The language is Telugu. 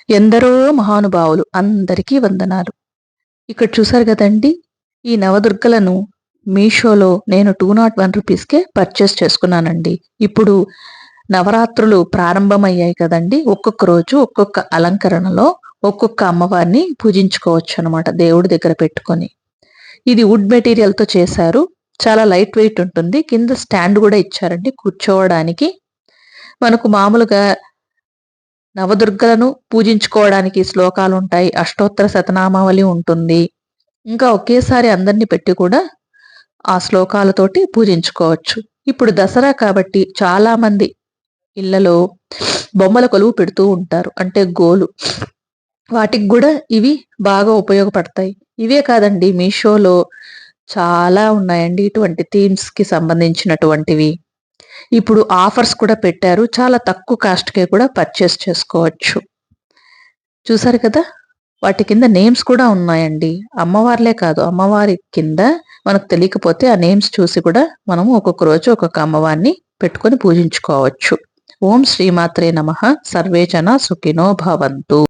ఎందరో మహానుభావులు అందరికీ వందనాలు. ఇక్కడ చూసారు కదండి, ఈ నవదుర్గలను మీషోలో నేను 201 రూపీస్కే పర్చేస్ చేసుకున్నానండి. ఇప్పుడు నవరాత్రులు ప్రారంభమయ్యాయి కదండి. ఒక్కొక్క రోజు ఒక్కొక్క అలంకరణలో ఒక్కొక్క అమ్మవారిని పూజించుకోవచ్చు అనమాట, దేవుడి దగ్గర పెట్టుకొని. ఇది వుడ్ మెటీరియల్తో చేశారు. చాలా లైట్ వెయిట్ ఉంటుంది. కింద స్టాండ్ కూడా ఇచ్చారండి కూర్చోవడానికి. మనకు మామూలుగా నవదుర్గలను పూజించుకోవడానికి శ్లోకాలు ఉంటాయి, అష్టోత్తర శతనామావళి ఉంటుంది. ఇంకా ఒకేసారి అందరినీ పెట్టి కూడా ఆ శ్లోకాలతోటి పూజించుకోవచ్చు. ఇప్పుడు దసరా కాబట్టి చాలా మంది ఇళ్లలో బొమ్మల కొలువు పెడుతూ ఉంటారు, అంటే గోలు. వాటికి కూడా ఇవి బాగా ఉపయోగపడతాయి. ఇవే కాదండి, మీషోలో చాలా ఉన్నాయండి ఇటువంటి థీమ్స్ కి సంబంధించినటువంటివి. ఇప్పుడు ఆఫర్స్ కూడా పెట్టారు, చాలా తక్కువ కాస్ట్కే కూడా పర్చేస్ చేసుకోవచ్చు. చూసారు కదా, వాటి కింద నేమ్స్ కూడా ఉన్నాయండి. అమ్మవార్లే కాదు, అమ్మవారి కింద మనకు తెలియకపోతే ఆ నేమ్స్ చూసి కూడా మనము ఒక్కొక్క రోజు ఒక్కొక్క అమ్మవారిని పెట్టుకొని పూజించుకోవచ్చు. ఓం శ్రీమాత్రే నమః. సర్వే జన సుఖినో భవంతు.